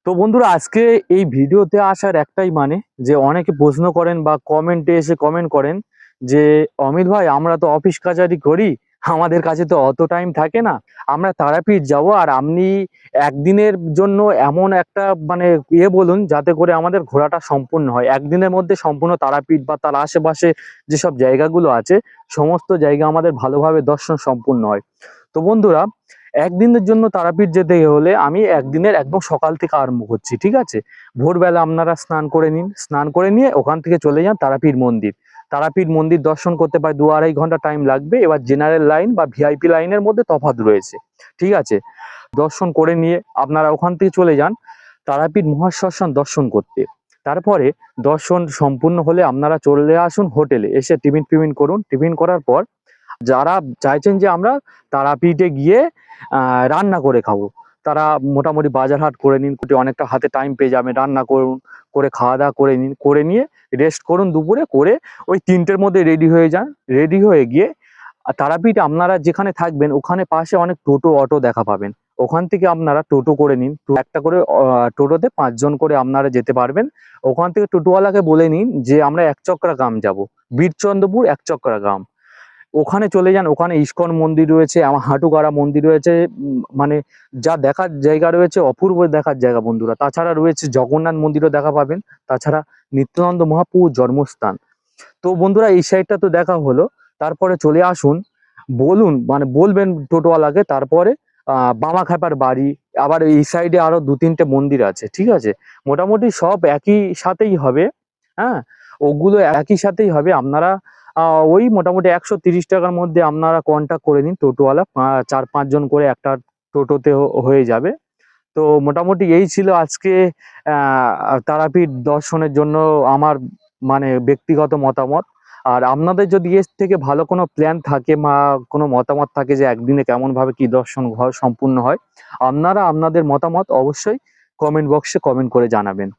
তো বন্ধুরা, আজকে এই ভিডিওতে আসার একটাই মানে যে অনেকে প্রশ্ন করেন বা কমেন্টে এসে কমেন্ট করেন যে অমিত ভাই, আমরা তো অফিস কাচারি করি, আমাদের কাছে তো অত টাইম থাকে না, আমরা তারাপীঠ যাব, আর আপনি একদিনের জন্য এমন একটা মানে বলুন যাতে করে আমাদের ঘোরাটা সম্পূর্ণ হয়, একদিনের মধ্যে সম্পূর্ণ তারাপীঠ বা তার আশেপাশে যেসব জায়গাগুলো আছে সমস্ত জায়গা আমাদের ভালোভাবে দর্শন সম্পূর্ণ হয়। তো বন্ধুরা, একদিনের জন্য তারাপীঠ যেতে হলে আমি একদিনের একদম সকাল থেকে আরম্ভ করছি, ঠিক আছে? ভোরবেলা আপনারা স্নান করে নিন, স্নান করে নিয়ে ওখান থেকে চলে যান তারাপীঠ মন্দির। তারাপীঠ মন্দির দর্শন করতে প্রায় 2-2.5 ঘন্টা টাইম লাগবে। এবার জেনারেল লাইন বা ভিআইপি লাইনের মধ্যে তফাৎ রয়েছে, ঠিক আছে? দর্শন করে নিয়ে আপনারা ওখান থেকে চলে যান তারাপীঠ মহাশ্মশান দর্শন করতে। তারপরে দর্শন সম্পূর্ণ হলে আপনারা চলে আসুন হোটেলে, এসে টিফিন ফিফিন করুন। টিফিন করার পর যারা চাইছেন যে আমরা তারাপীঠে গিয়ে রান্না করে খাবো, তারা মোটামুটি বাজার হাট করে নিন, অনেকটা হাতে টাইম পেয়ে যাবেন, রান্না করুন, করে খাওয়া দাওয়া করে নিন, করে নিয়ে রেস্ট করুন দুপুরে, করে ওই 3টের মধ্যে রেডি হয়ে যান। রেডি হয়ে গিয়ে তারাপীঠ আপনারা যেখানে থাকবেন ওখানে পাশে অনেক টোটো অটো দেখা পাবেন, ওখান থেকে আপনারা টোটো করে নিন। একটা করে টোটোতে 5 জন করে আপনারা যেতে পারবেন। ওখান থেকে টোটোওয়ালাকে বলে নিন যে আমরা একচক্রা গ্রাম যাব, বীরচন্দ্রপুর একচক্রা গ্রাম। ওখানে চলে যান, ওখানে ইস্কন মন্দির রয়েছে, আমার হাঁটুগাড়া মন্দির রয়েছে, মানে যা দেখার জায়গা রয়েছে অপূর্ব দেখার জায়গা বন্ধুরা। তাছাড়া রয়েছে জগন্নাথ মন্দিরও দেখা পাবেন, তাছাড়া নিত্যানন্দ মহাপ্রভুর জন্মস্থান। তো বন্ধুরা, এই সাইডটা তো দেখা হলো। তারপরে চলে আসুন, বলুন মানে বলবেন টোটোওয়ালাকে, তারপরে বামাখ্যাপার বাড়ি, আবার এই সাইডে আরো 2-3টে মন্দির আছে, ঠিক আছে? মোটামুটি সব একই সাথেই হবে। হ্যাঁ, ওগুলো একই সাথেই হবে। আপনারা ওই মোটামুটি 130 টাকার মধ্যে আপনারা কন্ট্যাক্ট করে নিন টোটোওয়ালা, 4-5 জন করে একটা টোটোতে হয়ে যাবে। তো মোটামুটি এই ছিল আজকে তারাপীঠ দর্শনের জন্য আমার মানে ব্যক্তিগত মতামত। আর আপনাদের যদি এর থেকে ভালো কোনো প্ল্যান থাকে বা কোনো মতামত থাকে যে একদিনে কেমন ভাবে কি দর্শন সম্পূর্ণ হয়, আপনারা আপনাদের মতামত অবশ্যই কমেন্ট বক্সে কমেন্ট করে জানাবেন।